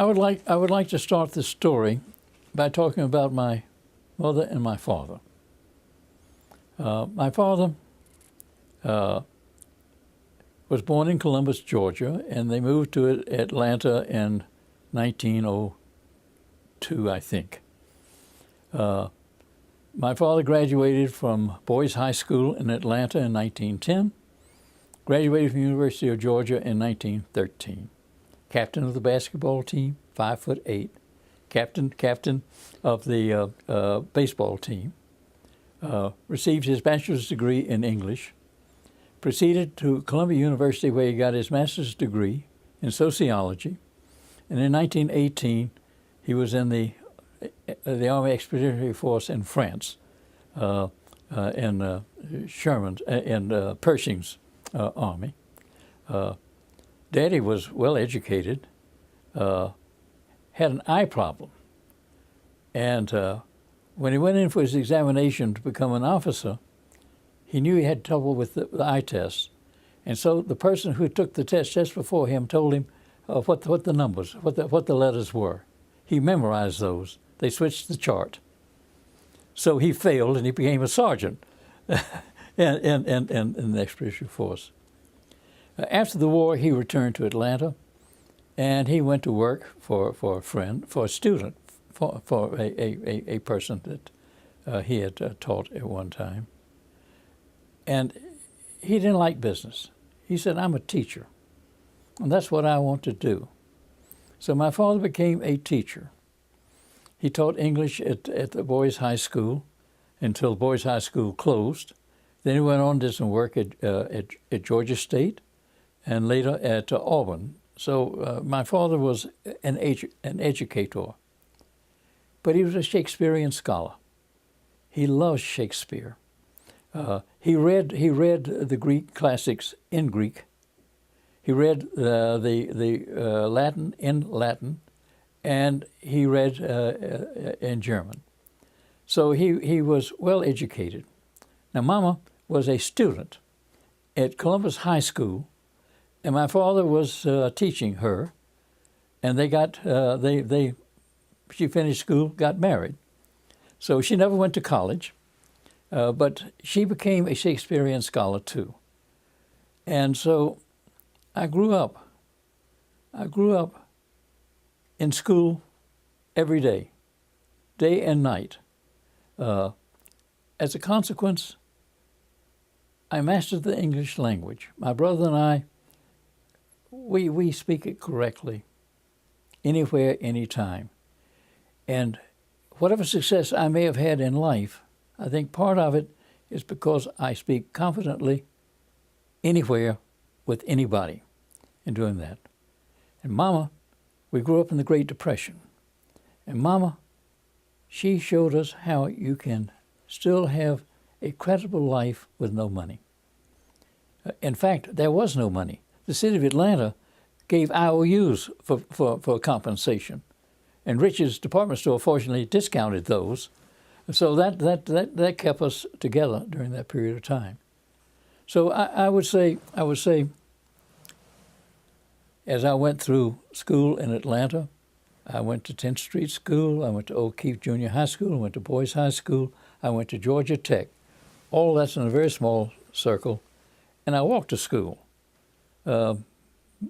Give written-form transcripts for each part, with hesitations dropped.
I would like to start this story by talking about my mother and my father. My father was born in Columbus, Georgia, and they moved to Atlanta in 1902, I think. My father graduated from Boys High School in Atlanta in 1910, graduated from the University of Georgia in 1913. Captain of the basketball team, 5'8", captain of the baseball team, received his bachelor's degree in English, proceeded to Columbia University where he got his master's degree in sociology, and in 1918 he was in the Army Expeditionary Force in France, in Sherman's in Pershing's army. Daddy was well educated, had an eye problem, and when he went in for his examination to become an officer, he knew he had trouble with the eye test, and so the person who took the test just before him told him what the numbers, what the letters were. He memorized those. They switched the chart, so he failed and he became a sergeant in the Expeditionary Force. After the war, he returned to Atlanta, and he went to work for a friend, for a student, for a person that he had taught at one time. And he didn't like business. He said, "I'm a teacher, and that's what I want to do." So my father became a teacher. He taught English at the Boys High School until Boys High School closed. Then he went on and did some work at Georgia State, and later at Auburn. So my father was an educator, but he was a Shakespearean scholar. He loved Shakespeare. He read the Greek classics in Greek. He read the Latin in Latin, and he read in German. So he was well educated. Now, Mama was a student at Columbus High School, and my father was teaching her, and she finished school, got married. So she never went to college, but she became a Shakespearean scholar too. And so I grew up in school every day and night. As a consequence, I mastered the English language. My brother and I, we speak it correctly, anywhere, anytime. And whatever success I may have had in life, I think part of it is because I speak confidently anywhere with anybody in doing that. And Mama, we grew up in the Great Depression. And Mama, she showed us how you can still have a credible life with no money. In fact, there was no money. The city of Atlanta gave IOUs for compensation, and Rich's department store fortunately discounted those, so that kept us together during that period of time. So I would say, as I went through school in Atlanta, I went to 10th Street School, I went to O'Keefe Junior High School, I went to Boys High School, I went to Georgia Tech. All that's in a very small circle, and I walked to school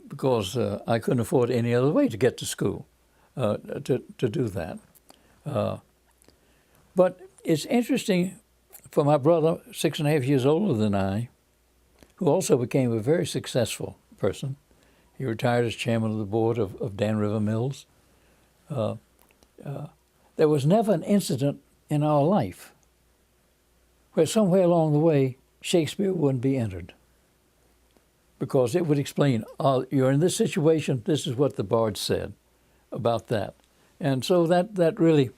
because I couldn't afford any other way to get to school to do that. But it's interesting for my brother, 6.5 years older than I, who also became a very successful person. He retired as chairman of the board of Dan River Mills. There was never an incident in our life where somewhere along the way Shakespeare wouldn't be entered, because it would explain, you're in this situation, this is what the bard said about that. And so that really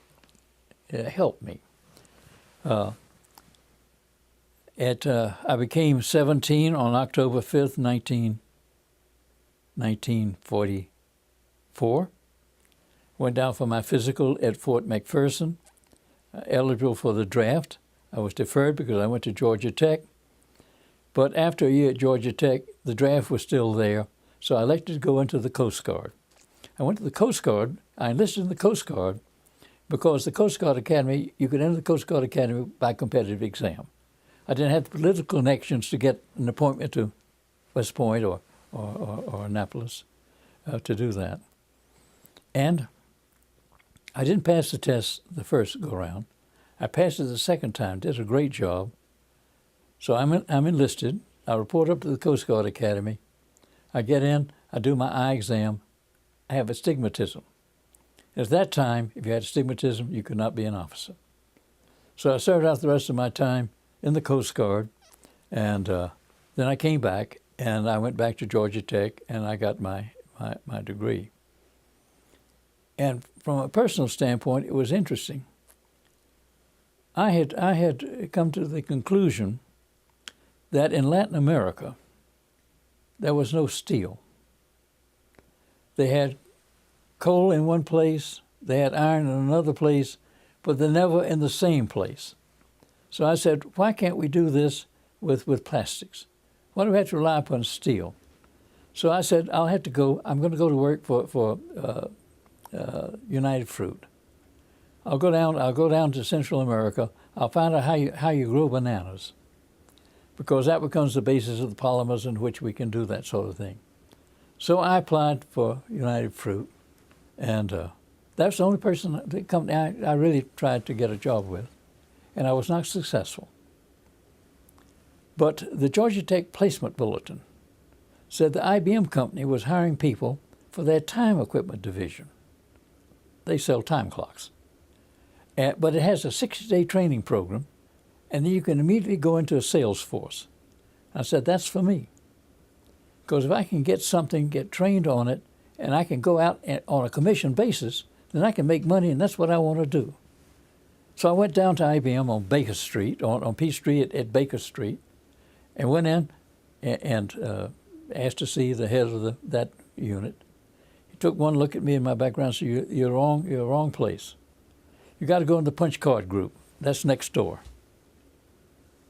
helped me. I became 17 on October 5th, 1944. Went down for my physical at Fort McPherson, eligible for the draft. I was deferred because I went to Georgia Tech. But after a year at Georgia Tech, the draft was still there, so I elected to go into the Coast Guard. I went to the Coast Guard. I enlisted in the Coast Guard because the Coast Guard Academy, you could enter the Coast Guard Academy by competitive exam. I didn't have the political connections to get an appointment to West Point or Annapolis to do that. And I didn't pass the test the first go-round. I passed it the second time, did a great job. So I'm enlisted. I report up to the Coast Guard Academy. I get in, I do my eye exam. I have astigmatism. At that time, if you had astigmatism, you could not be an officer. So I served out the rest of my time in the Coast Guard, and then I came back, and I went back to Georgia Tech, and I got my degree. And from a personal standpoint, it was interesting. I had come to the conclusion that in Latin America, there was no steel. They had coal in one place, they had iron in another place, but they're never in the same place. So I said, why can't we do this with plastics? Why do we have to rely upon steel? So I said, I'm going to go to work for United Fruit. I'll go down to Central America. I'll find out how you grow bananas, because that becomes the basis of the polymers in which we can do that sort of thing. So I applied for United Fruit, and that's the only company I really tried to get a job with, and I was not successful. But the Georgia Tech Placement Bulletin said the IBM company was hiring people for their time equipment division. They sell time clocks. But it has a 60-day training program, and then you can immediately go into a sales force. I said, that's for me. Because if I can get something, get trained on it, and I can go out on a commission basis, then I can make money, and that's what I want to do. So I went down to IBM on Baker Street, on P Street at Baker Street, and went in and asked to see the head of that unit. He took one look at me and my background and said, you're wrong place. You got to go in the punch card group. That's next door.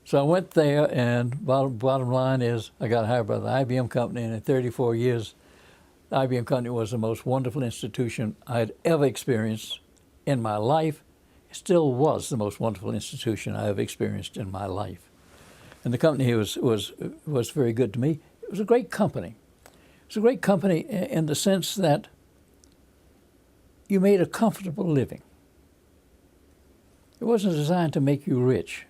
So I went there, and bottom line is I got hired by the IBM company, and in 34 years, the IBM company was the most wonderful institution I had ever experienced in my life. It still was the most wonderful institution I have experienced in my life. And the company was very good to me. It was a great company. It was a great company in the sense that you made a comfortable living. It wasn't designed to make you rich.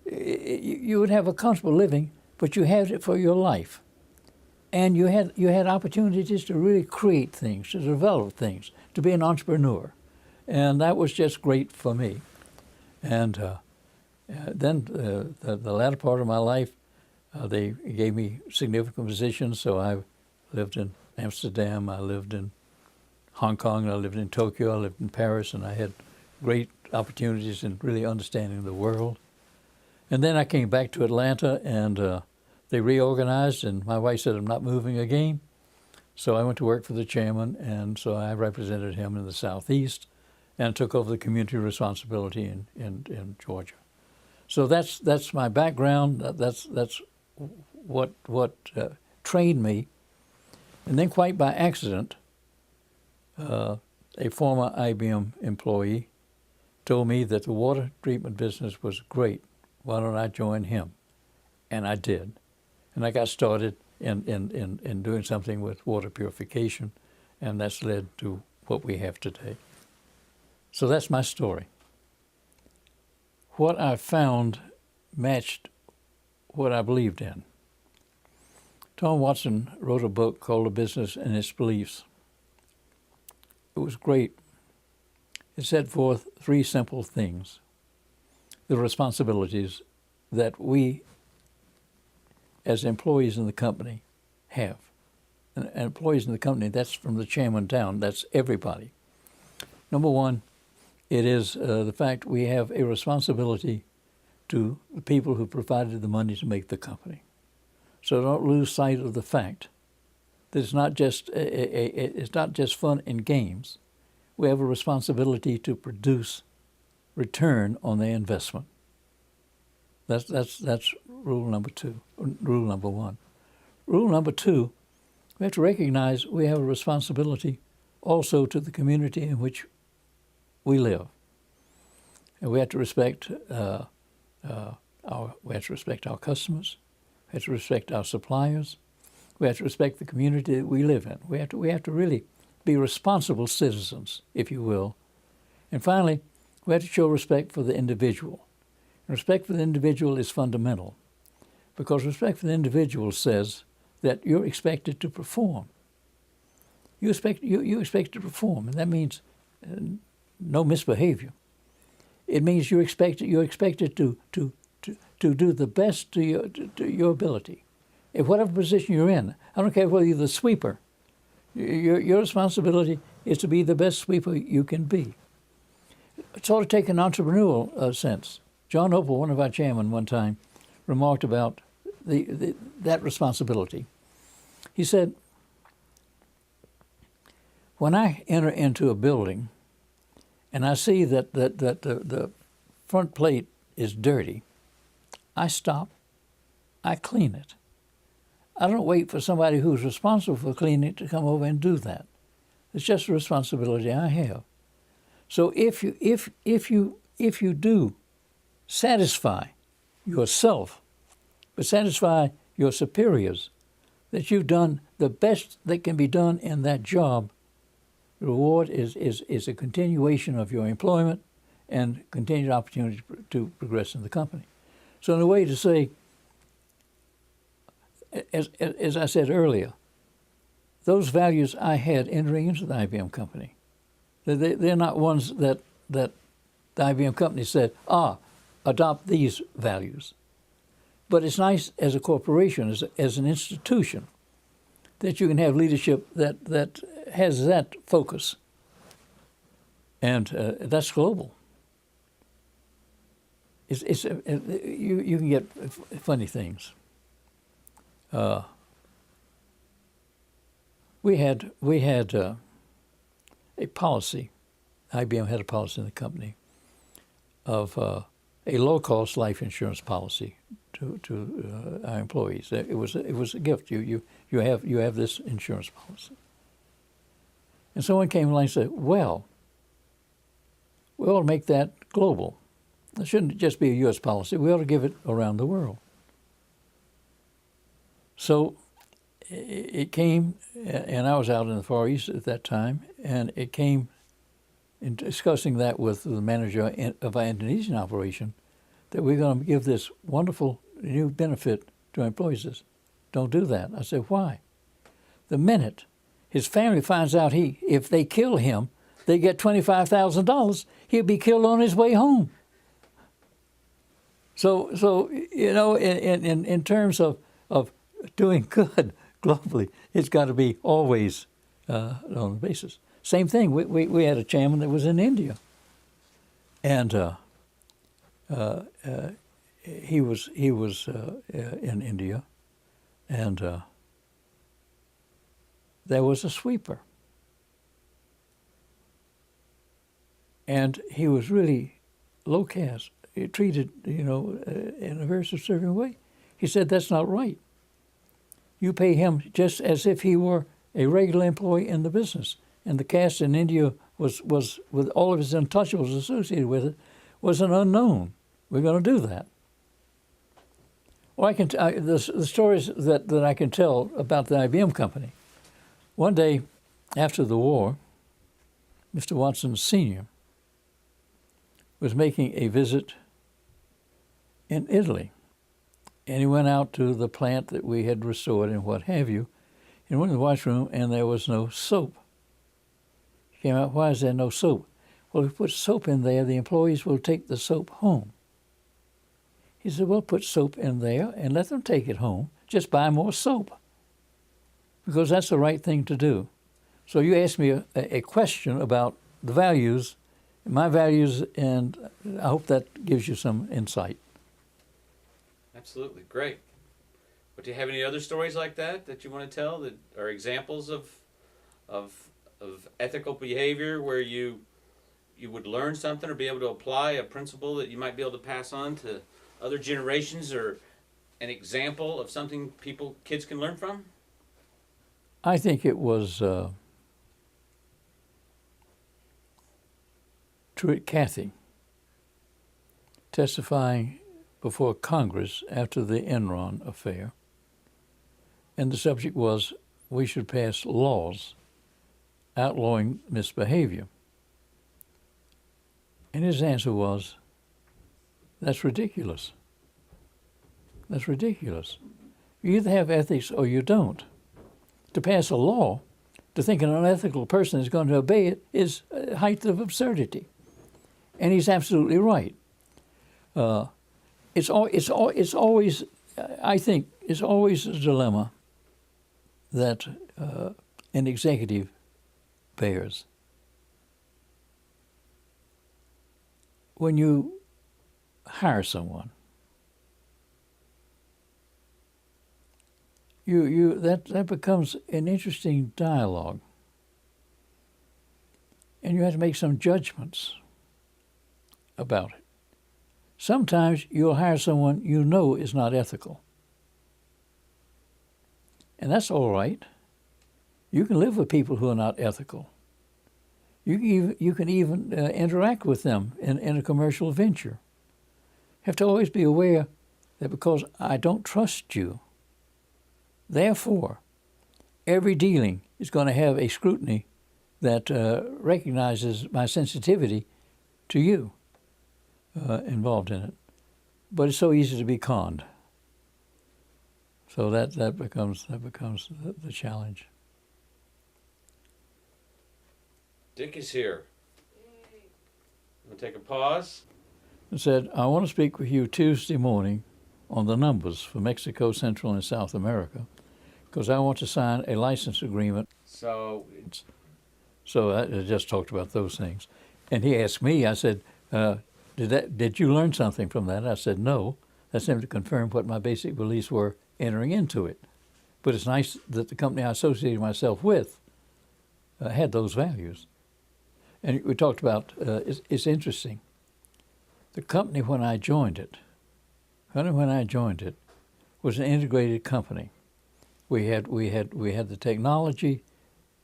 You would have a comfortable living, but you had it for your life. And you had opportunities to really create things, to develop things, to be an entrepreneur. And that was just great for me. And then the latter part of my life, they gave me significant positions. So I lived in Amsterdam, I lived in Hong Kong, I lived in Tokyo, I lived in Paris, and I had great opportunities in really understanding the world. And then I came back to Atlanta, and they reorganized, and my wife said, I'm not moving again. So I went to work for the chairman, and so I represented him in the Southeast and took over the community responsibility in Georgia. So that's my background. That's what trained me. And then quite by accident, a former IBM employee told me that the water treatment business was great. Why don't I join him? And I did. And I got started in doing something with water purification, and that's led to what we have today. So that's my story. What I found matched what I believed in. Tom Watson wrote a book called The Business and Its Beliefs. It was great. It set forth three simple things: the responsibilities that we as employees in the company have. And employees in the company, that's from the chairman down, that's everybody. Number one, it is the fact we have a responsibility to the people who provided the money to make the company. So don't lose sight of the fact that it's not just fun and games. We have a responsibility to produce return on their investment. That's rule number one. Rule number two, we have to recognize we have a responsibility also to the community in which we live. And we have to respect our customers. We have to respect our suppliers. We have to respect the community that we live in. We have to really be responsible citizens, if you will. And finally, we have to show respect for the individual. And respect for the individual is fundamental, because respect for the individual says that you're expected to perform. You expect to perform, and that means no misbehavior. It means you're expected to do the best to your ability, in whatever position you're in. I don't care whether you're the sweeper. Your responsibility is to be the best sweeper you can be. It's all to take an entrepreneurial sense. John Opel, one of our chairmen, one time remarked about that responsibility. He said, when I enter into a building and I see that the front plate is dirty, I stop, I clean it. I don't wait for somebody who's responsible for cleaning it to come over and do that. It's just a responsibility I have. So if you do satisfy yourself, but satisfy your superiors, that you've done the best that can be done in that job, the reward is a continuation of your employment and continued opportunity to progress in the company. So in a way to say, as I said earlier, those values I had entering into the IBM company, they're not ones that the IBM company said, adopt these values. But it's nice as a corporation, as an institution, that you can have leadership that has that focus. And that's global. You can get funny things. We had a policy. IBM had a policy in the company of a low-cost life insurance policy to our employees. It was a gift. You have this insurance policy. And someone came along and said, "Well, we ought to make that global. It shouldn't just be a U.S. policy. We ought to give it around the world." So it came, and I was out in the Far East at that time, and it came in discussing that with the manager of our Indonesian operation, that we're going to give this wonderful new benefit to our employees. Says, "Don't do that." I said, "Why?" The minute his family finds out if they kill him, they get $25,000, he'll be killed on his way home. So in terms of doing good globally, it's got to be always on the basis. Same thing. We had a chairman that was in India, and he was in India, and there was a sweeper, and he was really low caste, treated in a very subservient way. He said, "That's not right. You pay him just as if he were a regular employee in the business." And the caste in India was with all of its untouchables associated with it, was an unknown. We're going to do that. Well, the stories that I can tell about the IBM company. One day after the war, Mr. Watson Sr. was making a visit in Italy. And he went out to the plant that we had restored and what have you, and went in the washroom, and there was no soap. He came out, "Why is there no soap?" "Well, if we put soap in there, the employees will take the soap home." He said, "Well, put soap in there and let them take it home. Just buy more soap, because that's the right thing to do." So you asked me a question about the values, my values, and I hope that gives you some insight. Absolutely, great. But do you have any other stories like that you want to tell that are examples of ethical behavior where you would learn something or be able to apply a principle that you might be able to pass on to other generations, or an example of something kids can learn from? I think it was Kathy, testifying before Congress after the Enron affair, and the subject was we should pass laws outlawing misbehavior. And his answer was, that's ridiculous. That's ridiculous. You either have ethics or you don't. To pass a law, to think an unethical person is going to obey it is a height of absurdity. And he's absolutely right. It's always, I think, it's always a dilemma that an executive bears. When you hire someone, that becomes an interesting dialogue, and you have to make some judgments about it. Sometimes you'll hire someone you know is not ethical, and that's all right. You can live with people who are not ethical. You can even interact with them in a commercial venture. You have to always be aware that because I don't trust you, therefore, every dealing is going to have a scrutiny that recognizes my sensitivity to you involved in it. But it's so easy to be conned. So that becomes the challenge. Dick is here. We'll take a pause. And said, I want to speak with you Tuesday morning on the numbers for Mexico, Central, and South America, because I want to sign a license agreement. So I just talked about those things. And he asked me, I said, did you learn something from that? I said, no. That's simply to confirm what my basic beliefs were entering into it. But it's nice that the company I associated myself with had those values. And we talked about, it's interesting. The company when I joined it was an integrated company. We had the technology,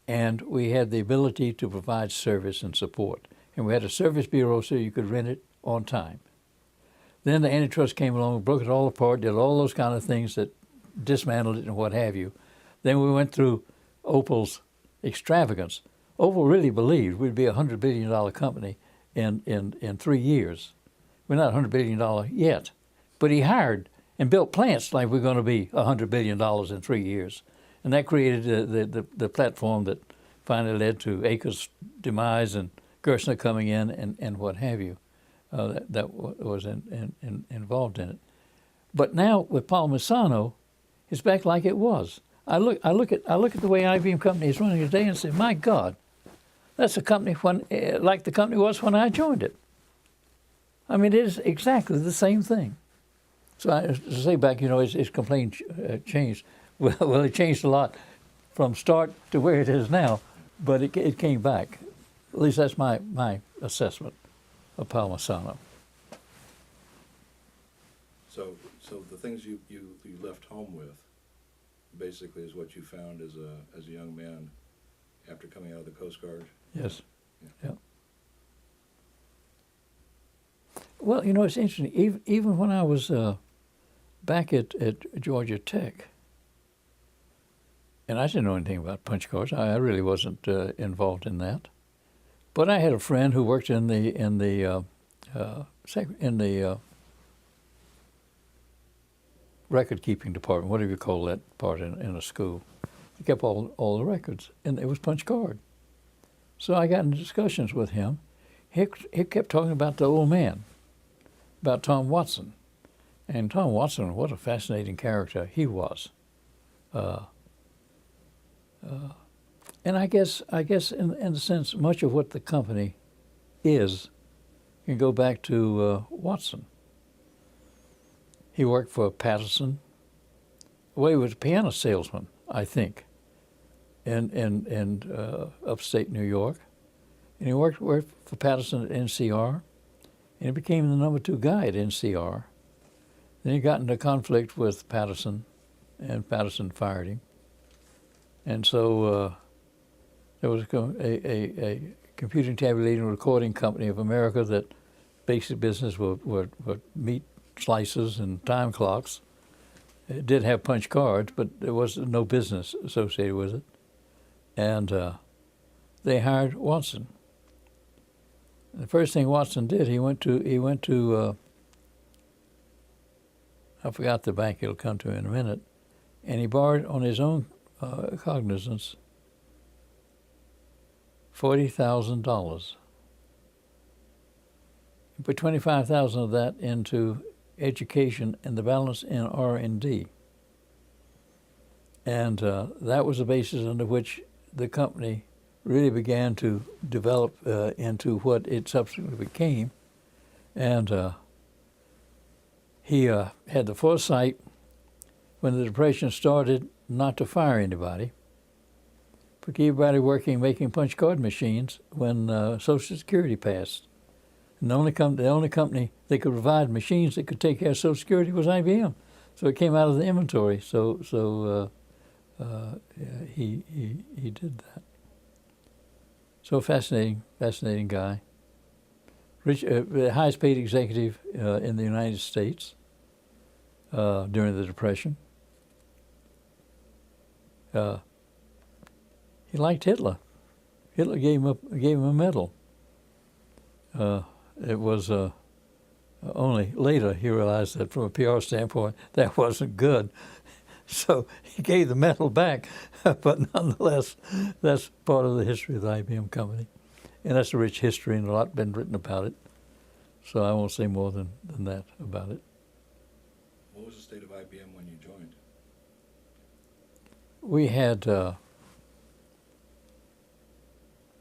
and we had the ability to provide service and support. And we had a service bureau so you could rent it on time. Then the antitrust came along, broke it all apart, did all those kind of things that dismantled it and what have you. Then we went through Opal's extravagance. Opal really believed we'd be a $100 billion company in 3 years. We're not $100 billion yet, but he hired and built plants like we're going to be $100 billion in 3 years. And that created the platform that finally led to Acre's demise and Gerstner coming in and what have you. That was involved in it. But now with Palmisano, it's back like it was. I look at the way IBM company is running today and say, my God, that's a company like the company was when I joined it. I mean, it is exactly the same thing. So to say back, its complaint changed. Well, it changed a lot from start to where it is now, but it came back. At least that's my assessment of Palmisano. So the things you left home with, basically, is what you found as a young man after coming out of the Coast Guard. Yes. Yeah. Well, it's interesting. Even when I was back at Georgia Tech, and I didn't know anything about punch cards. I really wasn't involved in that. But I had a friend who worked in the record keeping department, whatever you call that part in a school. He kept all the records, and it was punch card. So I got into discussions with him. He kept talking about the old man, about Tom Watson. And Tom Watson, what a fascinating character he was. And I guess in a sense, much of what the company is can go back to Watson. He worked for Patterson. Well, he was a piano salesman, I think, in upstate New York. And he worked for Patterson at NCR, and he became the number 2 guy at NCR. Then he got into conflict with Patterson, and Patterson fired him. And so there was a Computing, Tabulating, and Recording Company of America that basic business were meat slices and time clocks. It did have punch cards, but there was no business associated with it. And they hired Watson. The first thing Watson did, he went to I forgot the bank, it'll come to in a minute, and he borrowed on his own cognizance $40,000. He put $25,000 of that into education and the balance in R&D. And that was the basis under which the company really began to develop into what it subsequently became. And he had the foresight when the Depression started not to fire anybody, but keep everybody working making punch card machines when Social Security passed. And the only company that could provide machines that could take care of Social Security was IBM. So it came out of the inventory. So he did that. So fascinating guy. The highest paid executive in the United States during the Depression. He liked Hitler. Hitler gave him a medal. It was only later he realized that from a PR standpoint that wasn't good. So he gave the medal back, but nonetheless, that's part of the history of the IBM company. And that's a rich history and a lot been written about it. So I won't say more than that about it. What was the state of IBM when you joined? We had,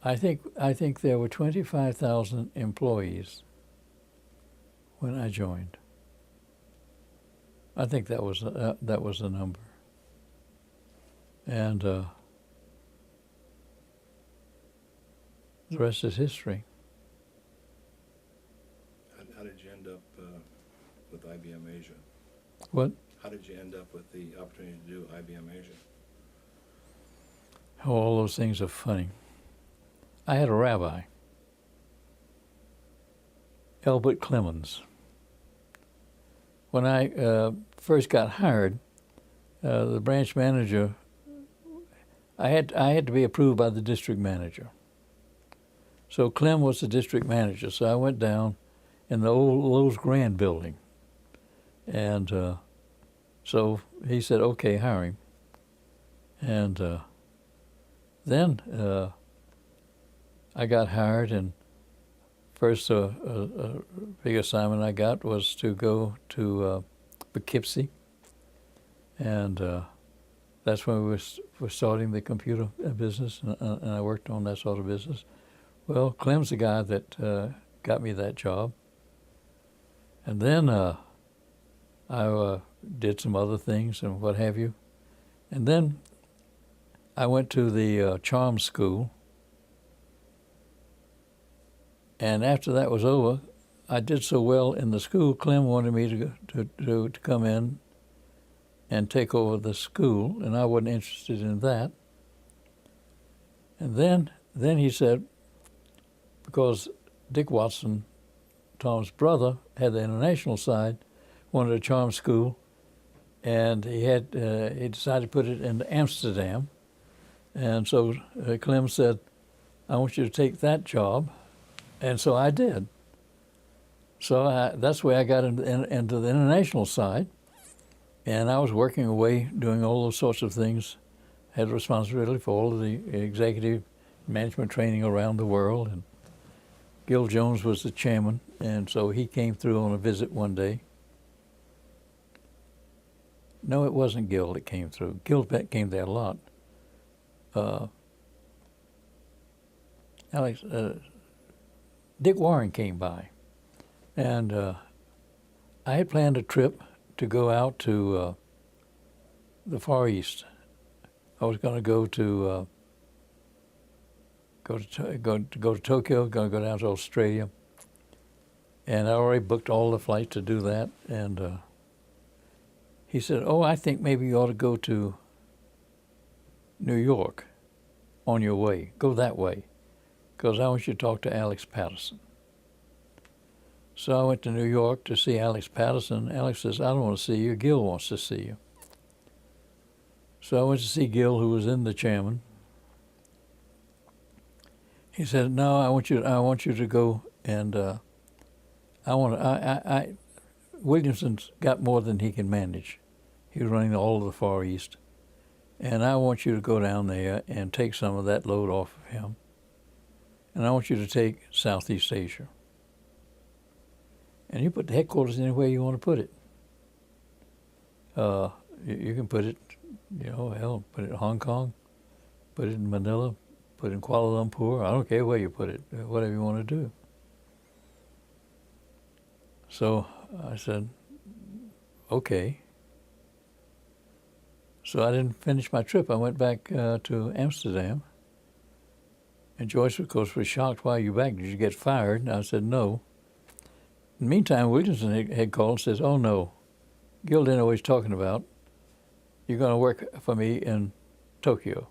I think there were 25,000 employees when I joined. I think that was the number. And the rest is history. How did you end up with IBM Asia? What? How did you end up with the opportunity to do IBM Asia? Oh, all those things are funny. I had a rabbi, Albert Clemens. When I first got hired, the branch manager, I had to be approved by the district manager. So Clem was the district manager. So I went down in the old Lowe's Grand building. And so he said, okay, hire him. And then I got hired, and first a big assignment I got was to go to Poughkeepsie. And that's when we were starting the computer business, and I worked on that sort of business. Well, Clem's the guy that got me that job. And then I did some other things and what have you. And then I went to the charm school. And after that was over, I did so well in the school, Clem wanted me to come in and take over the school, and I wasn't interested in that. And then he said, because Dick Watson, Tom's brother, had the international side, wanted a charm school, and he decided to put it in Amsterdam. And so Clem said, I want you to take that job. And so I did. So that's where I got into the international side. And I was working away, doing all those sorts of things. Had responsibility for all of the executive management training around the world. And Gil Jones was the chairman, and so he came through on a visit one day. No, it wasn't Gil that came through. Gil came there a lot. Dick Warren came by, and I had planned a trip to go out to the Far East. I was going to go to Tokyo, going to go down to Australia, and I already booked all the flights to do that. And he said, "Oh, I think maybe you ought to go to New York on your way. Go that way, because I want you to talk to Alex Patterson. So I went to New York to see Alex Patterson. Alex says, I don't want to see you. Gil wants to see you. So I went to see Gil, who was in the chairman. He said, no, I want you to go and Williamson's got more than he can manage. He was running all of the Far East. And I want you to go down there and take some of that load off of him. And I want you to take Southeast Asia. And you put the headquarters anywhere you want to put it. You can put it, put it in Hong Kong, put it in Manila, put it in Kuala Lumpur. I don't care where you put it, whatever you want to do. So I said, okay. So I didn't finish my trip. I went back to Amsterdam. And Joyce, of course, was shocked. Why are you back? Did you get fired? And I said, no. In the meantime, Williamson had called and says, oh, no. Gil didn't know what he's talking about. You're going to work for me in Tokyo.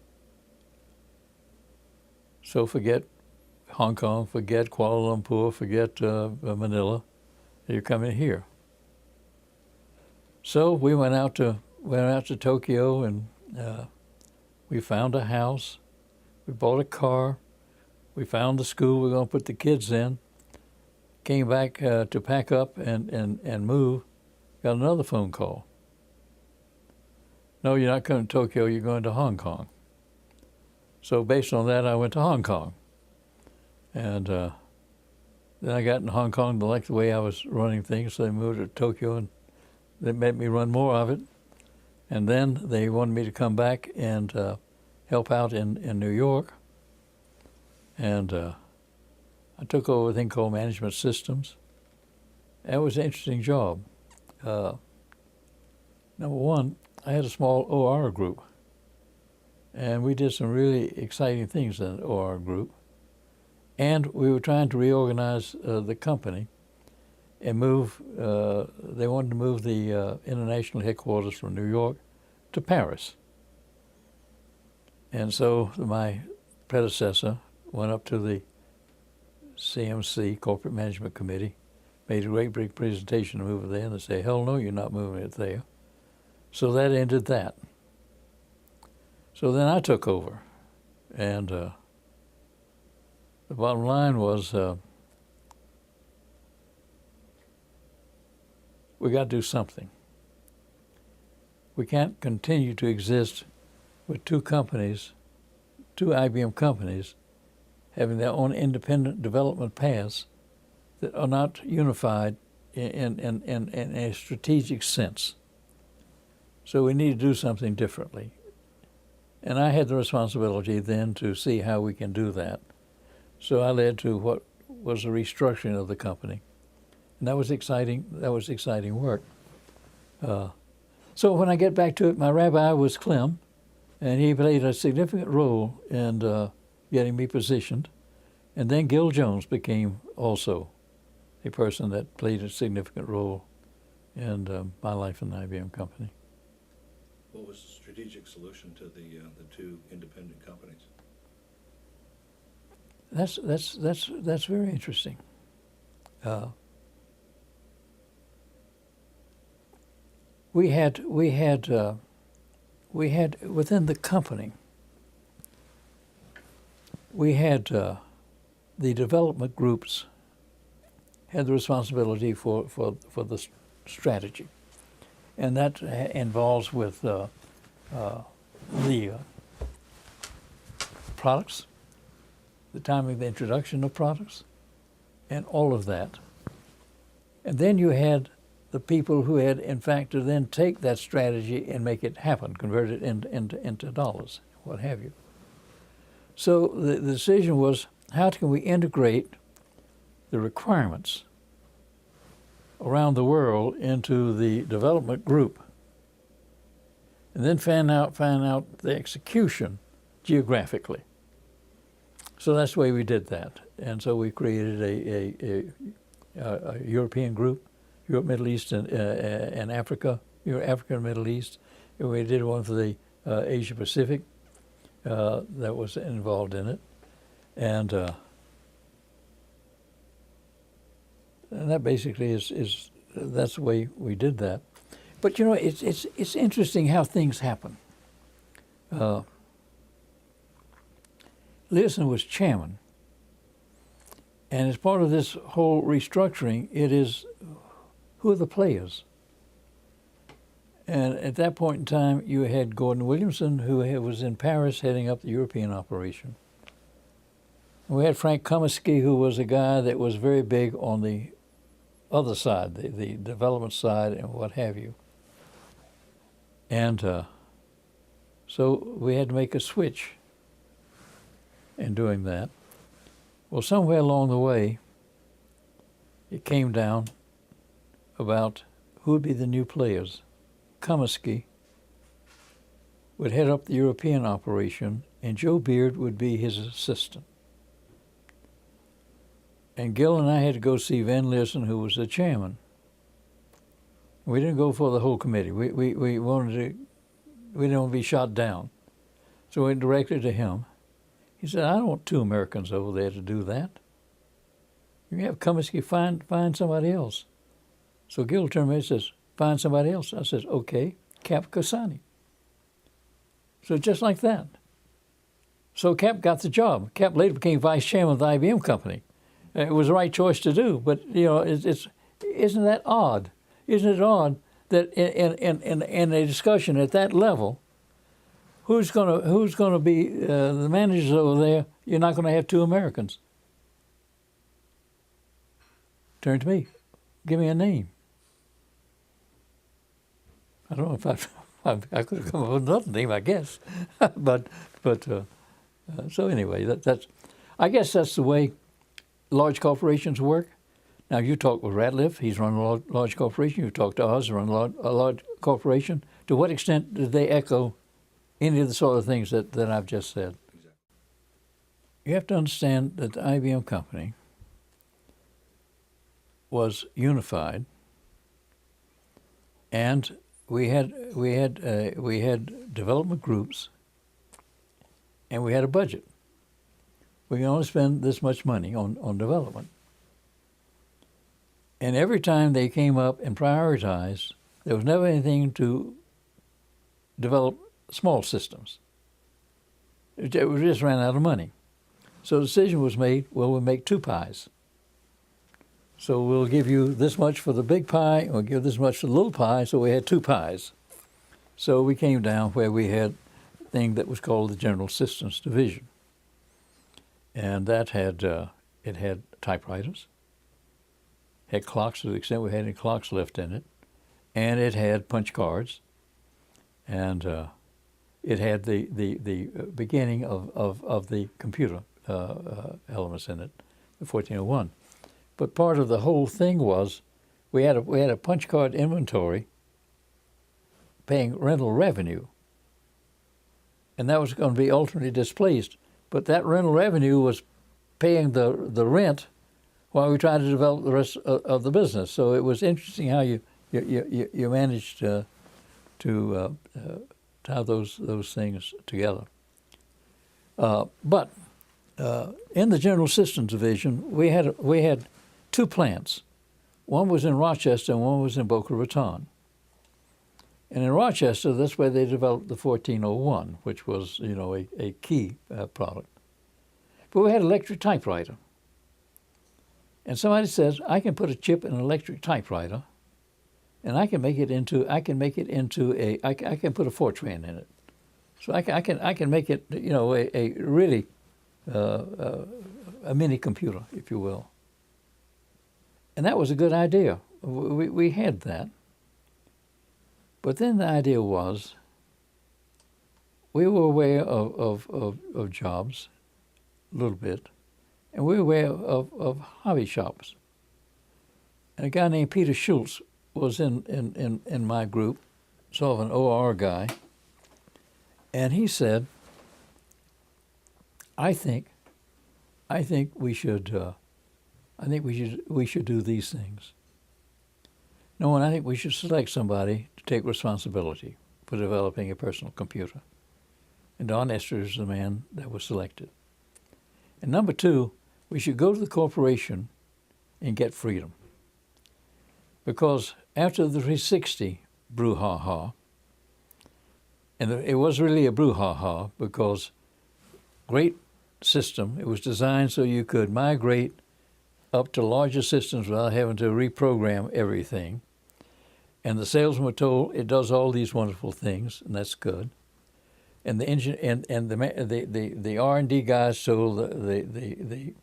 So forget Hong Kong, forget Kuala Lumpur, forget Manila. You're coming here. So we went out to Tokyo, and we found a house. We bought a car. We found the school we're going to put the kids in. Came back to pack up and move. Got another phone call. No, you're not coming to Tokyo. You're going to Hong Kong. So based on that, I went to Hong Kong. And then I got in Hong Kong. They liked the way I was running things, so they moved to Tokyo, and they made me run more of it. And then they wanted me to come back and help out in New York. And I took over a thing called Management Systems. That was an interesting job. Number one, I had a small OR group. And we did some really exciting things in the OR group. And we were trying to reorganize the company and move, they wanted to move the international headquarters from New York to Paris. And so my predecessor went up to the CMC, Corporate Management Committee, made a great big presentation to move it there, and they say, hell no, you're not moving it there. So that ended that. So then I took over, and the bottom line was we got to do something. We can't continue to exist with two companies, two IBM companies, having their own independent development paths that are not unified in a strategic sense. So we need to do something differently. And I had the responsibility then to see how we can do that. So I led to what was a restructuring of the company. And that was exciting. That was exciting work. So when I get back to it, my rabbi was Clem, and he played a significant role in getting me positioned. And then Gil Jones became also a person that played a significant role in my life in the IBM company. What was the strategic solution to the two independent companies? That's very interesting. We had within the company, we had the development groups had the responsibility for the strategy, and that involves with the products, the timing of the introduction of products, and all of that. And then you had the people who had, in fact, to then take that strategy and make it happen, convert it into dollars, what have you. So the decision was, how can we integrate the requirements around the world into the development group, and then find out the execution geographically. So that's the way we did that. And so we created a European group, Europe, Middle East, and Africa, Africa and Middle East. And we did one for the Asia Pacific that was involved in it. And and that basically is that's the way we did that. But you know, it's interesting how things happen. Learson was chairman, and as part of this whole restructuring, it is who are the players. And at that point in time, you had Gordon Williamson, who was in Paris heading up the European operation. And we had Frank Comiskey, who was a guy that was very big on the other side, the development side and what have you. And so we had to make a switch in doing that. Well, somewhere along the way, it came down about who would be the new players. Comiskey would head up the European operation, and Joe Beard would be his assistant. And Gil and I had to go see Van Leersen, who was the chairman. We didn't go for the whole committee. We didn't want to be shot down. So we went directly to him. He said, I don't want 2 Americans over there to do that. You can have Comiskey find somebody else. So Gil turned to me and says, find somebody else. I said, okay, Cap Cassani. So just like that. So Cap got the job. Cap later became vice chairman of the IBM company. It was the right choice to do, but you know, isn't that odd? Isn't it odd that in a discussion at that level, who's gonna be the managers over there? You're not going to have 2 Americans. Turn to me. Give me a name. I don't know if I could have come up with another name, I guess, but so anyway, that's I guess that's the way large corporations work. Now you talk with Ratliff; he's run a large corporation. You talk to Oz, run a large corporation. To what extent do they echo any of the sort of things that I've just said? Exactly. You have to understand that the IBM company was unified, and we had development groups, and we had a budget. We can only spend this much money on development. And every time they came up and prioritized, there was never anything to develop small systems. We just ran out of money. So the decision was made, well, we'll make 2 pies. So we'll give you this much for the big pie, and we'll give this much for the little pie, so we had 2 pies. So we came down where we had a thing that was called the General Systems Division. And that had, it had typewriters, had clocks to the extent we had any clocks left in it, and it had punch cards, and it had the beginning of the computer elements in it, the 1401. But part of the whole thing was we had a punch card inventory paying rental revenue, and that was going to be ultimately displaced. But that rental revenue was paying the rent while we tried to develop the rest of the business. So it was interesting how you managed to tie those things together. But in the General Systems Division, we had 2 plants. One was in Rochester and one was in Boca Raton. And in Rochester, that's where they developed the 1401, which was, you know, a key product. But we had an electric typewriter. And somebody says, I can put a chip in an electric typewriter, and I can make it into I can put a Fortran in it. So I can make it, you know, a really a mini computer, if you will. And that was a good idea. We had that. But then the idea was, we were aware of jobs a little bit, and we were aware of hobby shops. And a guy named Peter Schultz was in my group, sort of an OR guy, and he said, I think we should do these things. No, and I think we should select somebody to take responsibility for developing a personal computer. And Don Esther is the man that was selected. And number 2, we should go to the corporation and get freedom. because after the 360 brouhaha, and it was really a brouhaha because great system. It was designed so you could migrate up to larger systems without having to reprogram everything. And the salesman were told it does all these wonderful things, and that's good. And the engine and the R&D guys told the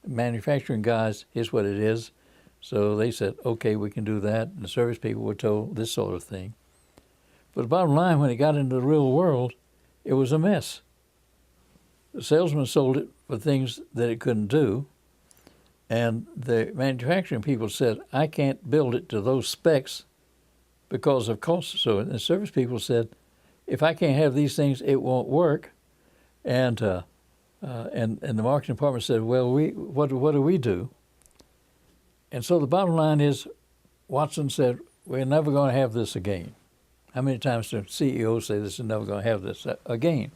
manufacturing guys, here's what it is. So they said, okay, we can do that. And the service people were told this sort of thing. But the bottom line, when it got into the real world, it was a mess. The salesman sold it for things that it couldn't do. And the manufacturing people said, I can't build it to those specs because of cost. So the service people said, if I can't have these things, it won't work. And the marketing department said, well, what do we do? And so the bottom line is, Watson said, we're never going to have this again. How many times do CEOs say this is never going to have this again?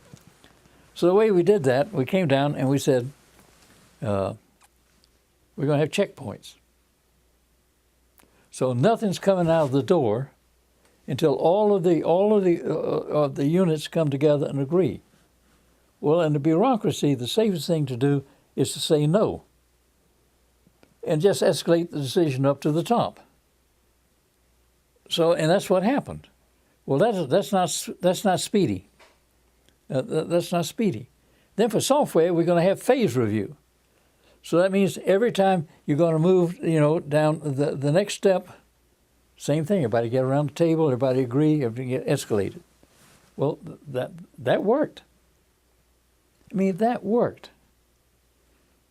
So the way we did that, we came down and we said, we're going to have checkpoints. So nothing's coming out of the door until all of the units come together and agree. Well, in the bureaucracy, the safest thing to do is to say no, and just escalate the decision up to the top. So, and that's what happened. Well, that's not speedy. That's not speedy. Then for software, we're going to have phase review. So that means every time you're going to move, down the next step, same thing. Everybody get around the table, everybody agree, everything get escalated. Well, that worked. I mean, that worked.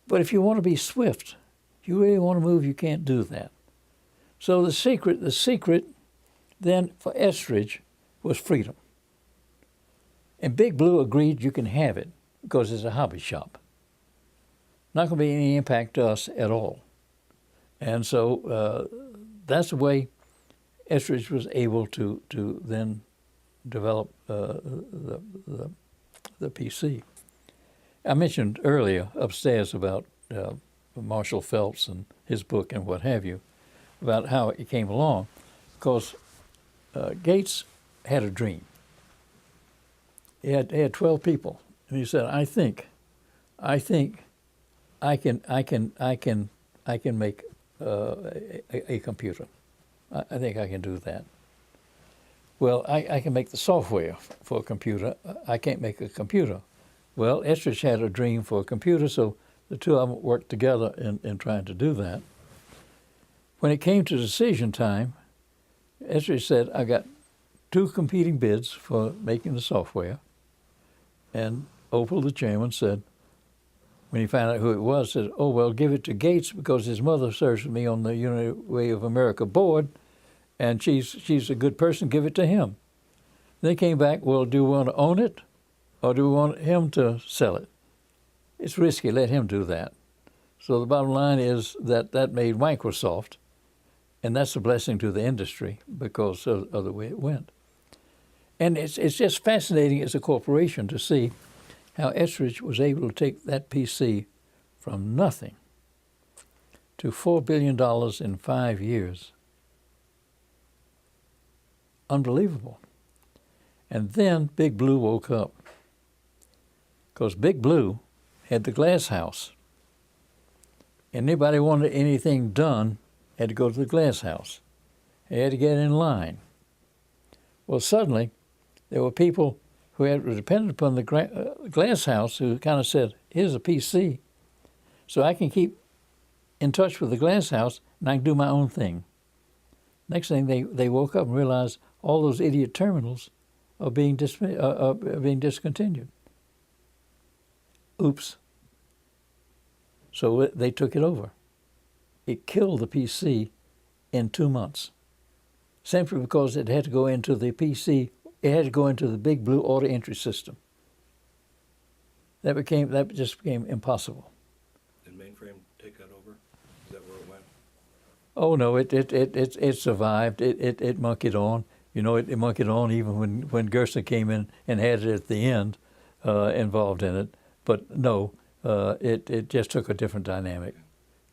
But if you want to be swift, if you really want to move, you can't do that. So the secret then for Estridge was freedom. And Big Blue agreed you can have it because it's a hobby shop. Not going to be any impact to us at all. And so that's the way Estridge was able to then develop the PC. I mentioned earlier upstairs about Marshall Phelps and his book and what have you, about how it came along, because Gates had a dream. He had 12 people, and he said, I think I can make a computer. I think I can do that. Well, I can make the software for a computer. I can't make a computer. Well, Estridge had a dream for a computer, so the two of them worked together in trying to do that. When it came to decision time, Estridge said, I got 2 competing bids for making the software. And Opal, the chairman, said, when he found out who it was, said, oh, well, give it to Gates because his mother serves with me on the United Way of America board, and she's a good person, give it to him. They came back, well, do we want to own it, or do we want him to sell it? It's risky, let him do that. So the bottom line is that made Microsoft, and that's a blessing to the industry because of the way it went. And it's just fascinating as a corporation to see how Estridge was able to take that PC from nothing to $4 billion in 5 years. Unbelievable. And then Big Blue woke up, because Big Blue had the glass house. Anybody wanted anything done had to go to the glass house. They had to get in line. Well, suddenly, there were people who were dependent upon the glass house who kind of said, here's a PC, so I can keep in touch with the glass house and I can do my own thing. Next thing, they woke up and realized all those idiot terminals are being discontinued. Oops. So they took it over. It killed the PC in 2 months, simply because it had to go into the PC. It had to go into the Big Blue auto entry system. That just became impossible. Did mainframe take that over? Is that where it went? Oh no, it survived. It monkeyed on. It monkeyed on even when Gerson came in and had it at the end, involved in it. But no, it just took a different dynamic.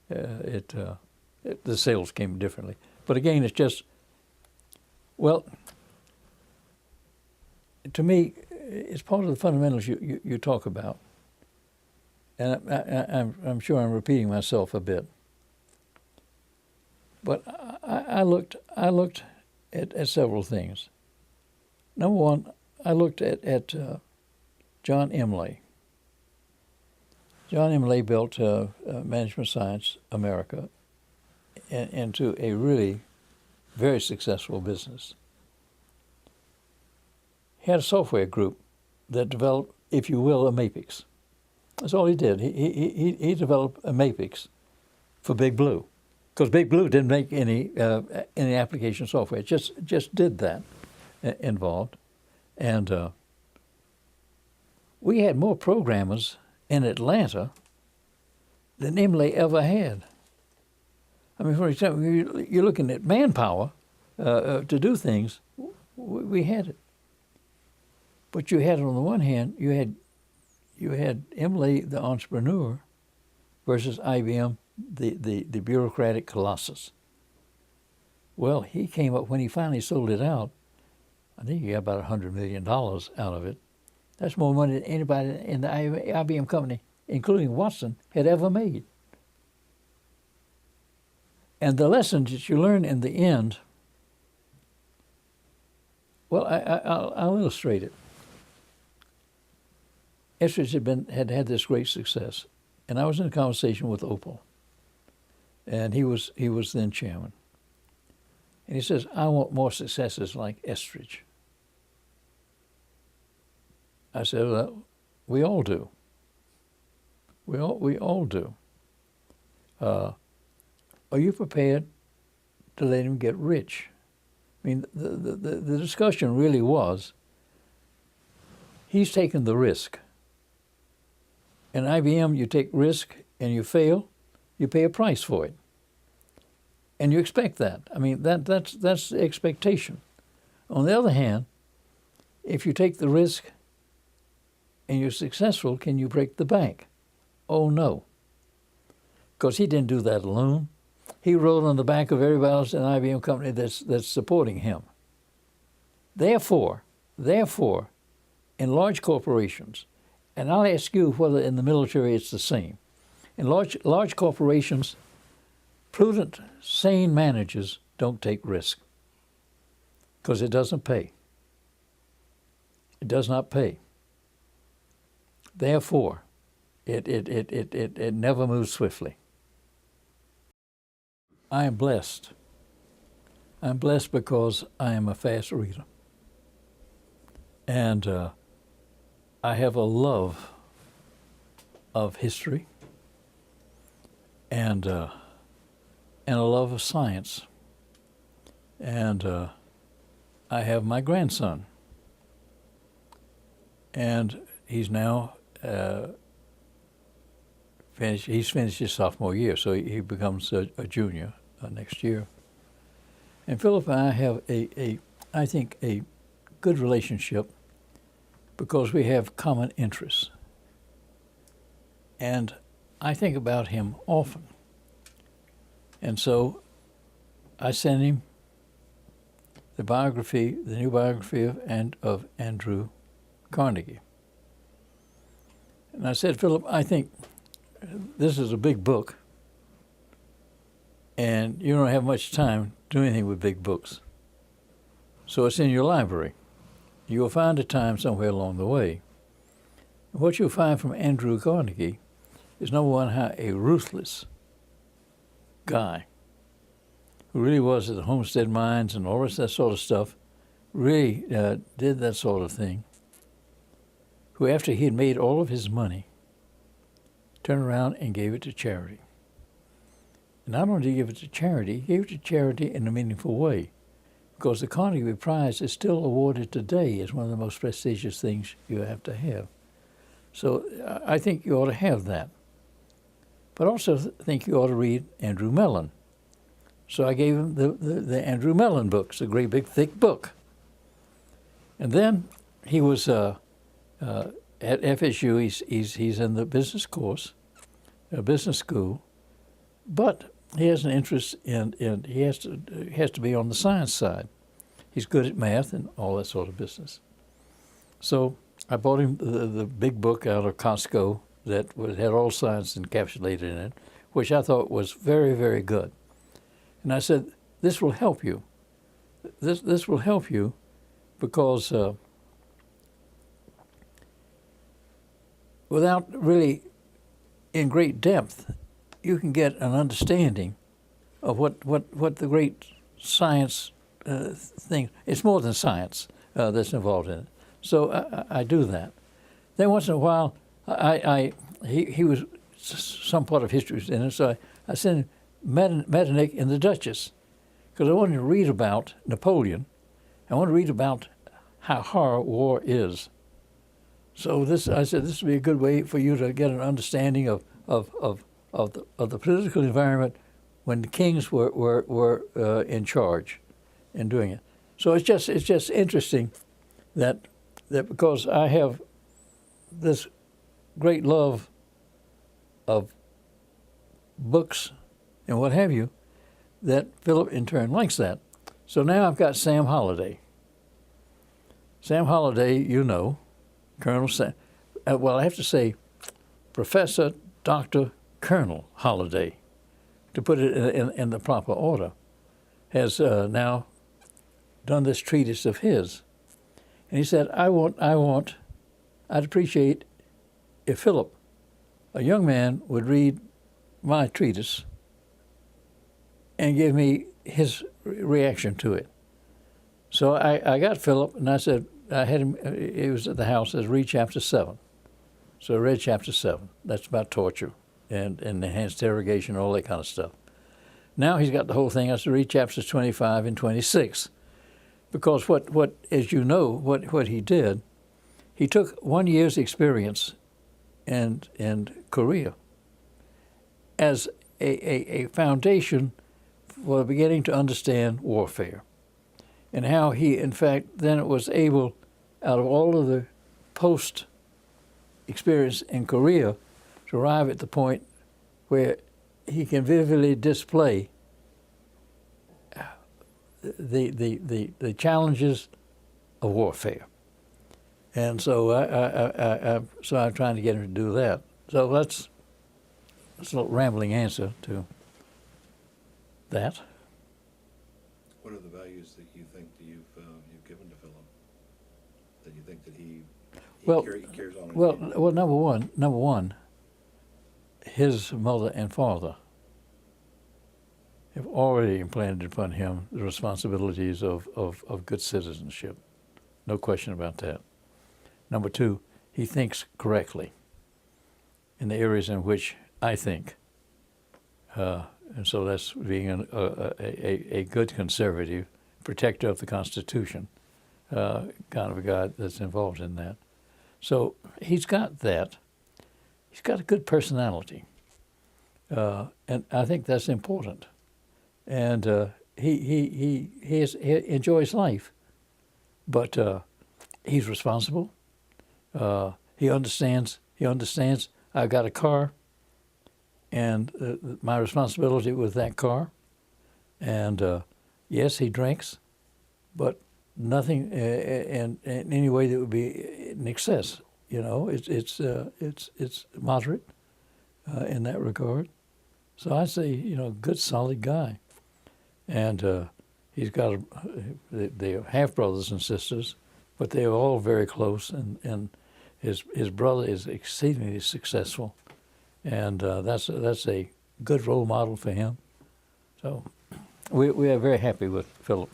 The sales came differently. But again, it's just, well, to me, it's part of the fundamentals you talk about. And I'm sure I'm repeating myself a bit. But I looked at several things. Number one, I looked at John Emley. John Emley built Management Science America into a really very successful business. He had a software group that developed, if you will, a Mapix. That's all he did. He developed a Mapix for Big Blue, because Big Blue didn't make any application software. It just did that involved, and we had more programmers in Atlanta than Emley ever had. I mean, for example, you're looking at manpower to do things. We had it, but you had, on the one hand, you had Emley, the entrepreneur, versus IBM, the bureaucratic colossus. Well, he came up, when he finally sold it out, I think he got about $100 million out of it. That's more money than anybody in the IBM company, including Watson, had ever made. And the lessons that you learn in the end, well, I'll illustrate it. Estridge had this great success, and I was in a conversation with Opal, and he was then chairman. And he says, "I want more successes like Estridge." I said, "Well, we all do. We all do. Are you prepared to let him get rich?" I mean, the discussion really was, he's taken the risk. In IBM, you take risk and you fail, you pay a price for it. And you expect that. I mean, that's the expectation. On the other hand, if you take the risk and you're successful, can you break the bank? Oh, no. Because he didn't do that alone. He rode on the back of everybody else in an IBM company that's supporting him. Therefore, in large corporations, and I'll ask you whether in the military it's the same. In large corporations, prudent, sane managers don't take risk because it doesn't pay. It does not pay. Therefore, it never moves swiftly. I am blessed. I'm blessed because I am a fast reader. And I have a love of history and a love of science. And I have my grandson. And he's now he's finished his sophomore year, so he becomes a junior next year. And Philip and I have I think a good relationship because we have common interests. And I think about him often. And so I sent him the new biography of Andrew Carnegie. And I said, "Philip, I think this is a big book, and you don't have much time to do anything with big books. So it's in your library. You'll find a time somewhere along the way." And what you'll find from Andrew Carnegie is, number one, how a ruthless guy who really was at the Homestead Mines and all that sort of stuff, really did that sort of thing, who after he had made all of his money, turned around and gave it to charity. And not only did he give it to charity, he gave it to charity in a meaningful way, because the Carnegie Prize is still awarded today as one of the most prestigious things you have to have. So I think you ought to have that. But also think you ought to read Andrew Mellon. So I gave him the Andrew Mellon books, a great big thick book. And then he was at FSU. He's in the business course, business school. But he has an interest in he has to be on the science side. He's good at math and all that sort of business. So I bought him the big book out of Costco that had all science encapsulated in it, which I thought was very, very good. And I said, this will help you. This will help you because without really in great depth, you can get an understanding of what the great science thing. It's more than science that's involved in it. So I do that. Then once in a while, he was some part of history was in it, so I sent him Metternich and the Duchess, because I wanted to read about Napoleon. I want to read about how hard war is. So I said this would be a good way for you to get an understanding of the political environment when the kings were in charge in doing it. So it's just interesting that because I have this great love of books and what have you, that Philip in turn likes that. So now I've got Sam Holliday. Sam Holliday, you know, Colonel Sam. Well, I have to say, Professor Dr. Colonel Holliday, to put it in the proper order, has now done this treatise of his. And he said, I'd appreciate if Philip, a young man, would read my treatise and give me his reaction to it. So I got Philip, and I said, I had him, he was at the house, as read chapter 7. So I read chapter 7. That's about torture and enhanced interrogation, all that kind of stuff. Now he's got the whole thing. I said, read chapters 25 and 26. Because what as you know, what he did, he took 1 year's experience in Korea as a foundation for beginning to understand warfare, and how he, in fact, then was able, out of all of the post experience in Korea, to arrive at the point where he can vividly display the challenges of warfare. And so I'm trying to get him to do that. So that's a little rambling answer to that. What are the values that you think that you've given to Philip, that you think that he carries on? Well, number one, his mother and father have already implanted upon him the responsibilities of good citizenship. No question about that. Number two, he thinks correctly in the areas in which I think. And so that's being a good conservative, protector of the Constitution, kind of a guy that's involved in that. So he's got that. He's got a good personality. And I think that's important. And he enjoys life, but he's responsible. He understands. I've got a car, and my responsibility with that car. And yes, he drinks, but nothing in any way that would be in excess. You know, it's moderate in that regard. So I say, good, solid guy. And he's got they are half brothers and sisters, but they are all very close. And his brother is exceedingly successful, and that's a good role model for him. So we are very happy with Philip.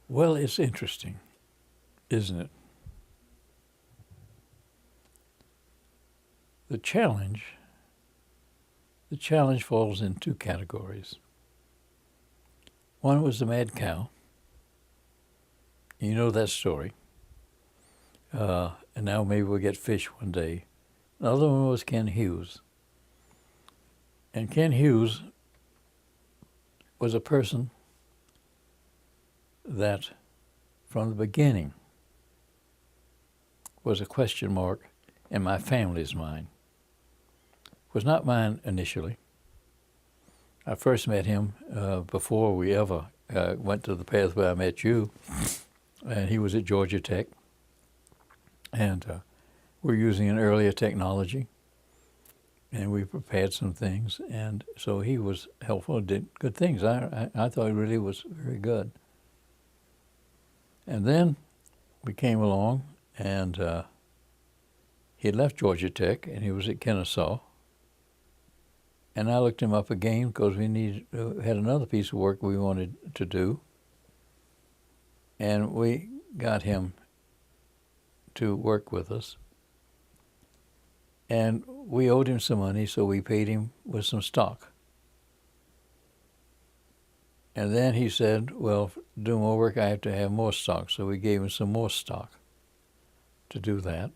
Well, it's interesting, isn't it? The challenge falls in two categories. One was the mad cow. You know that story. And now maybe we'll get fish one day. The other one was Ken Hughes. And Ken Hughes was a person that, from the beginning, was a question mark in my family's mind. Was not mine initially, I first met him before we ever went to the path where I met you, and he was at Georgia Tech, and we're using an earlier technology, and we prepared some things, and so he was helpful, did good things. I thought he really was very good. And then we came along, and he had left Georgia Tech, and he was at Kennesaw. And I looked him up again because we had another piece of work we wanted to do. And we got him to work with us. And we owed him some money, so we paid him with some stock. And then he said, well, to do more work, I have to have more stock. So we gave him some more stock to do that.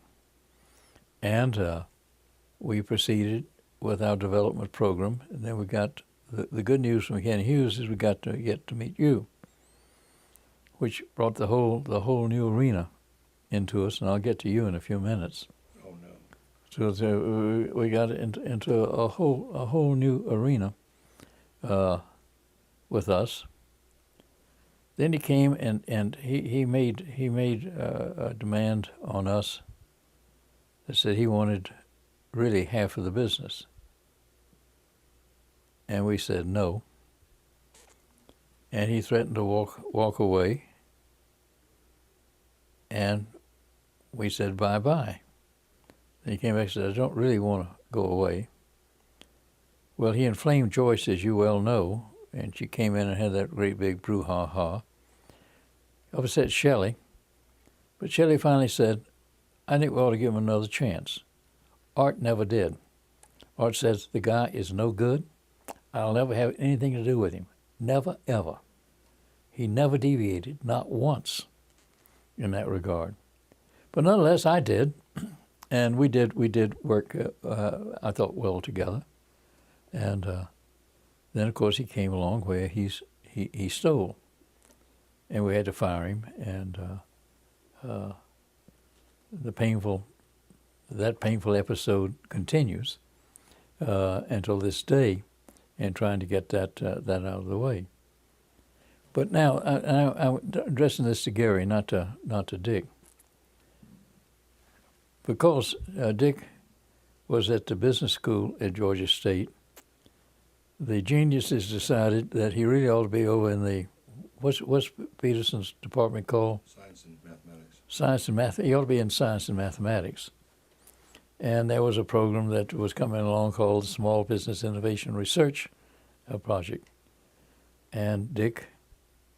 And we proceeded with our development program. And then we got, the good news from Ken Hughes is we got to get to meet you, which brought the whole new arena into us. And I'll get to you in a few minutes. Oh, no. So we got into a whole new arena with us. Then he came and he made a demand on us that said he wanted really half of the business. And we said no. And he threatened to walk away. And we said bye-bye. Then he came back and said, I don't really want to go away. Well, he inflamed Joyce, as you well know, and she came in and had that great big brouhaha. Upset Shelley. But Shelley finally said, I think we ought to give him another chance. Art never did. Art says, the guy is no good. I'll never have anything to do with him. Never, ever. He never deviated, not once, in that regard. But nonetheless, I did, and we did work, I thought, well together. And then, of course, he came along where he stole, and we had to fire him. And that painful episode continues until this day, and trying to get that out of the way. But now I'm addressing this to Gary, not to Dick, because Dick was at the business school at Georgia State. The geniuses decided that he really ought to be over in the what's Peterson's department called? Science and mathematics. Science and math. He ought to be in science and mathematics. And there was a program that was coming along called the Small Business Innovation Research Project. And Dick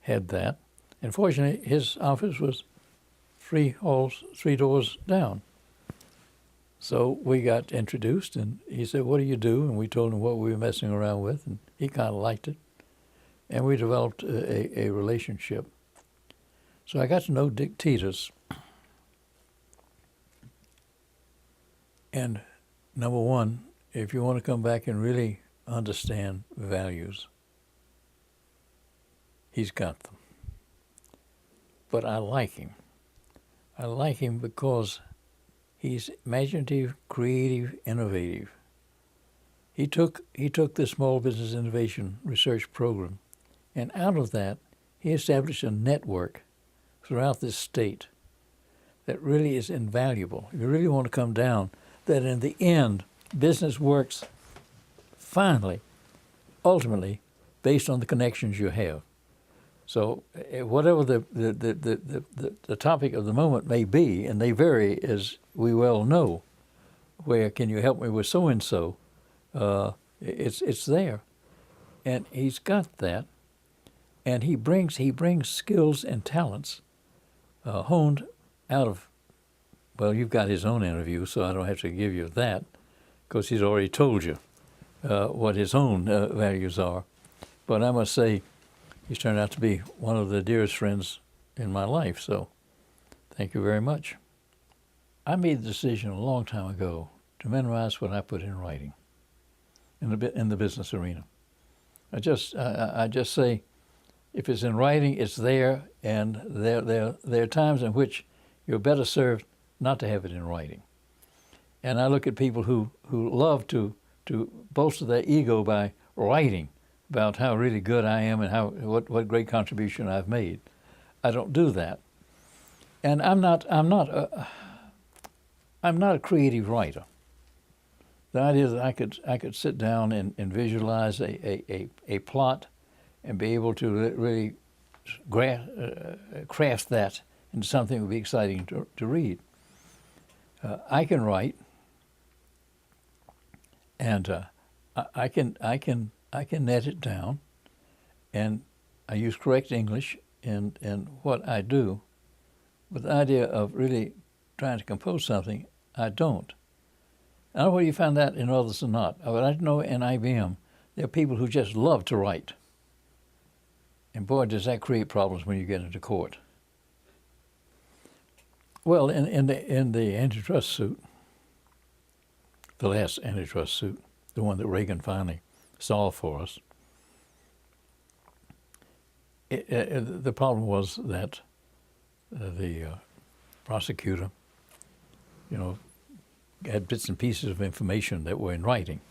had that. And fortunately, his office was 3 doors down. So we got introduced, and he said, what do you do? And we told him what we were messing around with, and he kind of liked it. And we developed a relationship. So I got to know Dick Titus. And number one, if you want to come back and really understand values, he's got them. But I like him. I like him because he's imaginative, creative, innovative. He took the Small Business Innovation Research Program, and out of that, he established a network throughout this state that really is invaluable. If you really want to come down, that in the end, business works finally, ultimately, based on the connections you have. So whatever the topic of the moment may be, and they vary, as we well know, where can you help me with so-and-so, it's there. And he's got that, and he brings skills and talents honed out of, well, you've got his own interview, so I don't have to give you that, because he's already told you what his own values are. But I must say, he's turned out to be one of the dearest friends in my life, so thank you very much. I made the decision a long time ago to minimize what I put in writing in the business arena. I just say, if it's in writing, it's there, and there are times in which you're better served not to have it in writing. And I look at people who love to bolster their ego by writing about how really good I am and what great contribution I've made. I don't do that, and I'm not a creative writer. The idea that I could sit down and visualize a plot and be able to really craft that into something that would be exciting to read. I can write, and I can net it down, and I use correct English in what I do. But the idea of really trying to compose something, I don't. I don't know whether you found that in others or not. But I know in IBM there are people who just love to write. And boy, does that create problems when you get into court. Well, in the antitrust suit, the last antitrust suit, the one that Reagan finally solved for us, the problem was that the prosecutor, had bits and pieces of information that were in writing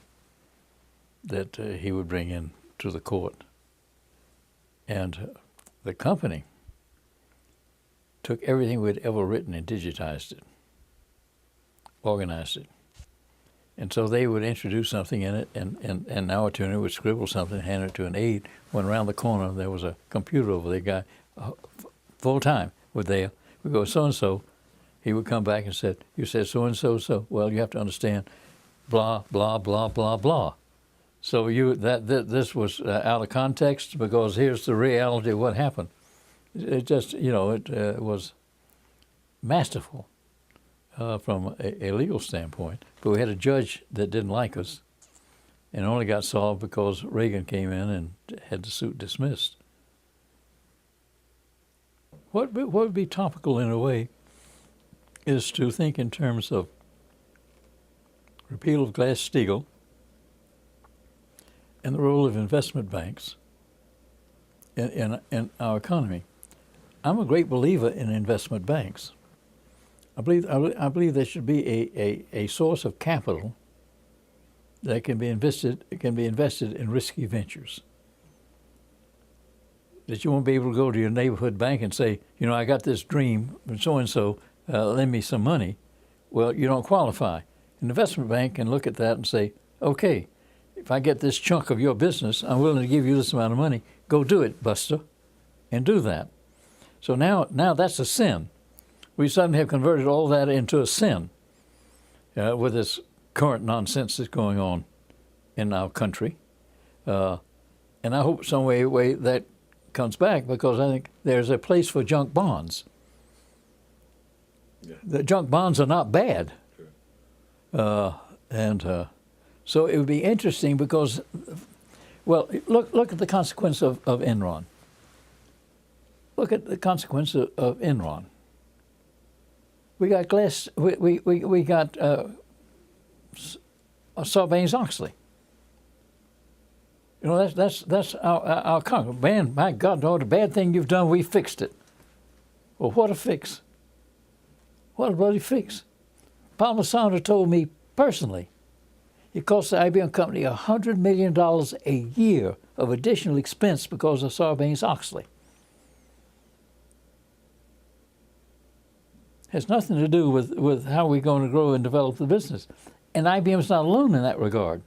that he would bring in to the court. And the company took everything we'd ever written and digitized it, organized it. And so they would introduce something in it, and our attorney would scribble something, hand it to an aide. When around the corner there was a computer over there, guy, full time, was there. We go, so-and-so. He would come back and said, you said so-and-so, so. Well, you have to understand, blah, blah, blah, blah, blah. So this was out of context because here's the reality of what happened. It just, it was masterful from a legal standpoint. But we had a judge that didn't like us and only got solved because Reagan came in and had the suit dismissed. What would be topical in a way is to think in terms of repeal of Glass-Steagall and the role of investment banks in our economy. I'm a great believer in investment banks. I believe there should be a source of capital that can be invested in risky ventures. That you won't be able to go to your neighborhood bank and say, I got this dream from so-and-so, lend me some money. Well, you don't qualify. An investment bank can look at that and say, okay, if I get this chunk of your business, I'm willing to give you this amount of money. Go do it, Buster, and do that. So now that's a sin. We suddenly have converted all that into a sin with this current nonsense that's going on in our country. And I hope some way that comes back, because I think there's a place for junk bonds. Yeah. The junk bonds are not bad. Sure. So it would be interesting because, well, look at the consequence of Enron. Look at the consequence of Enron. We got we got Sarbanes-Oxley. That's our Congress. Man, my God, all the bad thing you've done, we fixed it. Well, what a fix. What a bloody fix. Paul Massander told me personally, it cost the IBM company $100 million a year of additional expense because of Sarbanes-Oxley. Has nothing to do with how we're going to grow and develop the business. And IBM's not alone in that regard.